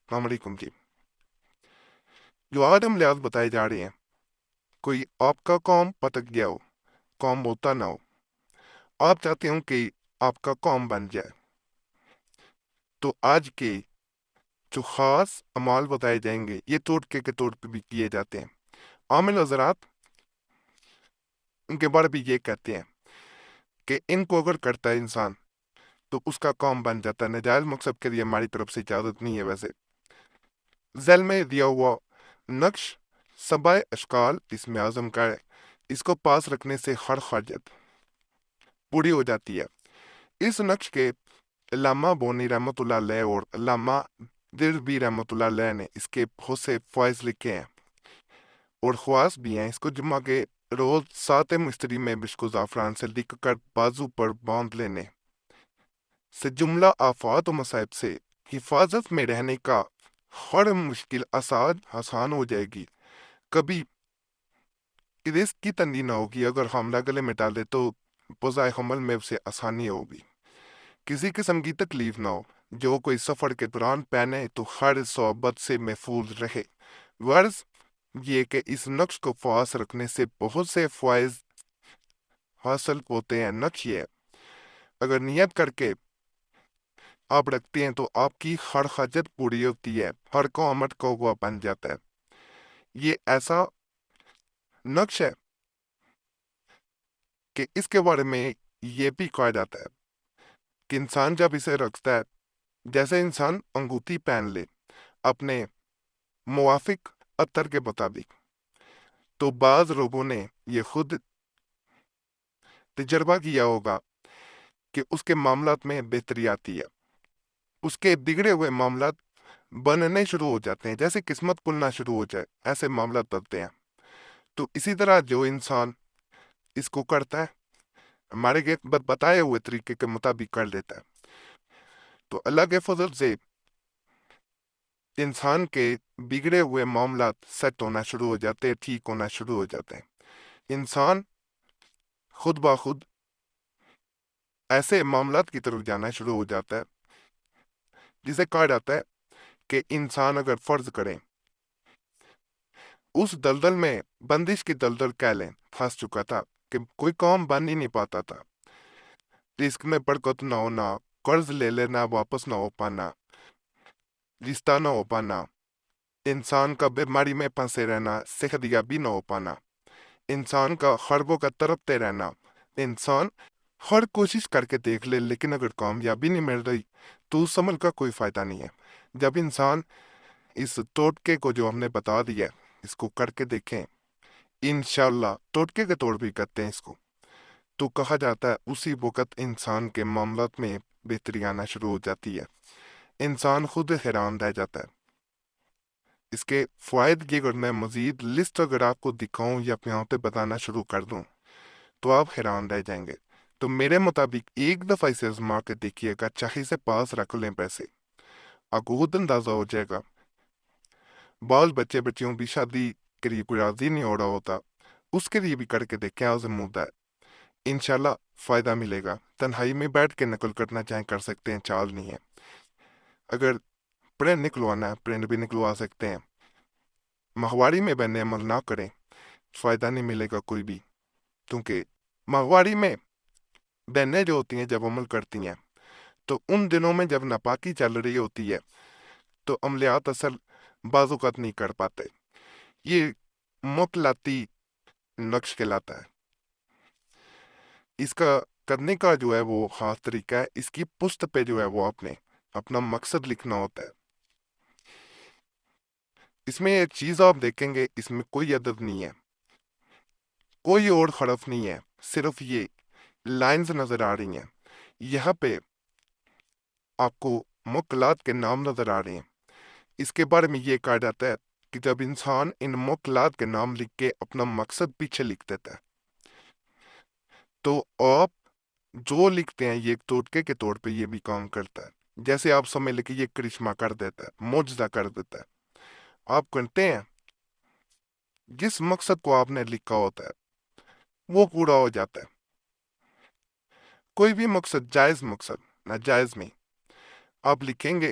السلام علیکم جی۔ جو آج ہم لحاظ بتائے جا رہے ہیں، کوئی آپ کا قوم پتک گیا ہو، قوم ہوتا نہ ہو، آپ چاہتے ہوں کہ آپ کا قوم بن جائے، تو آج کے جو خاص اعمال بتائے جائیں گے یہ ٹوٹکے کے طور پہ بھی کیے جاتے ہیں۔ عامل حضرات ان کے بارے بھی یہ کہتے ہیں کہ ان کو اگر کرتا ہے انسان تو اس کا قوم بن جاتا ہے۔ ناجائز مقصد کے لیے ہماری طرف سے اجازت نہیں ہے۔ ویسے ذیل میں دیا ہوا نقش سبع اشکال اسم اعظم کا ہے، اس کو پاس رکھنے سے ہر حاجت پوری ہو جاتی ہے۔ اس نقش کے علامہ بونی رحمۃ اللہ علیہ اور علامہ دربی رحمۃ اللہ علیہ نے اس کے بہت سے فوائد لکھے ہیں اور خواص بھی ہیں۔ اس کو جمعہ کے روز سات مستری میں بشکو زعفران سے لکھ کر بازو پر باندھ لینے سے جملہ آفات و مصائب سے حفاظت میں رہنے کا ہر مشکل آسان ہو جائے گی۔ کبھی رزق کی تنگی نہ ہوگی، اگر حاملہ گلے میں ڈالے تو بوزائے حمل میں اسے آسانی ہوگی۔ کسی قسم کی تکلیف نہ ہو، جو کوئی سفر کے دوران پہنے تو ہر صحبت سے محفوظ رہے۔ غرض یہ کہ اس نقش کو پاس رکھنے سے بہت سے فوائد حاصل ہوتے ہیں۔ نقش یہ ہے، اگر نیت کر کے آپ رکھتے ہیں تو آپ کی ہر حاجت پوری ہوتی ہے، ہر قومت کو وہ بن جاتا ہے۔ یہ ایسا نقش ہے کہ اس کے بارے میں یہ بھی کہا جاتا ہے کہ انسان جب اسے رکھتا ہے، جیسے انسان انگوٹھی پہن لے اپنے موافق عطر کے مطابق، تو بعض لوگوں نے یہ خود تجربہ کیا ہوگا کہ اس کے معاملات میں بہتری آتی ہے، اس کے بگڑے ہوئے معاملات بننے شروع ہو جاتے ہیں، جیسے قسمت کھلنا شروع ہو جائے ایسے معاملات بنتے ہیں۔ تو اسی طرح جو انسان اس کو کرتا ہے، ہمارے بتائے ہوئے طریقے کے مطابق کر لیتا ہے، تو اللہ کے فضل سے انسان کے بگڑے ہوئے معاملات سیٹ ہونا شروع ہو جاتے ہیں، ٹھیک ہونا شروع ہو جاتے ہیں۔ انسان خود بخود ایسے معاملات کی طرف جانا شروع ہو جاتا ہے جسے کہا جاتا ہے کہ انسان اگر فرض کرے اس دلدل میں بندش کی دلدل کہہ لیں پھنس چکا تھا کہ کوئی کام بن ہی نہیں پاتا تھا، رزق میں برکت نہ ہونا، قرض لے لینا واپس نہ ہو پانا، رشتہ نہ ہو پانا، انسان کا بیماری میں پھنسے رہنا، صحت یابی نہ ہو پانا، انسان کا خربوں کا تڑپتے رہنا، انسان ہر کوشش کر کے دیکھ لے لیکن اگر کامیابی نہیں مل رہی تو اس عمل کا کوئی فائدہ نہیں ہے۔ جب انسان اس ٹوٹکے کو جو ہم نے بتا دیا ہے اس کو کر کے دیکھیں، انشاءاللہ ٹوٹکے کے طور بھی کرتے ہیں اس کو، تو کہا جاتا ہے اسی وقت انسان کے معاملات میں بہتری آنا شروع ہو جاتی ہے، انسان خود حیران رہ جاتا ہے۔ اس کے فوائد کی اگر میں مزید لسٹ اگر آپ کو دکھاؤں یا یہاں پہ بتانا شروع کر دوں تو آپ حیران رہ جائیں گے۔ تو میرے مطابق ایک دفعہ اسے آزما کے دیکھیے گا، چاہے اسے پاس رکھ لیں پیسے، آپ کو خود اندازہ ہو جائے گا۔ بال بچے بچیوں بھی شادی کے لیے کوئی راضی نہیں ہو رہا ہوتا، اس کے لیے بھی کر کے دیکھیں، آزمودہ ہے، انشاءاللہ فائدہ ملے گا۔ تنہائی میں بیٹھ کے نقل کرنا چاہیں کر سکتے ہیں، چال نہیں ہے۔ اگر پرنٹ نکلوانا ہے پرنٹ بھی نکلوا سکتے ہیں۔ ماہواری میں بہنیں عمل نہ کریں، فائدہ نہیں ملے گا کوئی بھی، کیونکہ ماہواری میں بہنیں جو ہوتی ہیں جب عمل کرتی ہیں تو ان دنوں میں جب ناپاکی چل رہی ہوتی ہے تو عملیات اصل بعض اوقات نہیں کر پاتے، یہ مطلعاتی نقش کہلاتا ہے۔ اس کا کرنے کا جو ہے وہ خاص طریقہ ہے، اس کی پشت پہ جو ہے وہ اپنا مقصد لکھنا ہوتا ہے۔ اس میں ایک چیز آپ دیکھیں گے، اس میں کوئی عدد نہیں ہے، کوئی اور حرف نہیں ہے، صرف یہ لائنز نظر آ رہی ہیں۔ یہاں پہ آپ کو موکلات کے نام نظر آ رہے ہیں۔ اس کے بارے میں یہ کہا جاتا ہے کہ جب انسان ان موکلات کے نام لکھ کے اپنا مقصد پیچھے لکھ دیتا ہے تو آپ جو لکھتے ہیں یہ ایک ٹوٹکے کے طور پہ یہ بھی کام کرتا ہے، جیسے آپ سمجھ لیں کہ یہ کرشمہ کر دیتا ہے، معجزہ کر دیتا ہے۔ آپ کرتے ہیں جس مقصد کو آپ نے لکھا ہوتا ہے وہ پورا ہو جاتا ہے۔ کوئی بھی مقصد، جائز مقصد ناجائز میں آپ لکھیں گے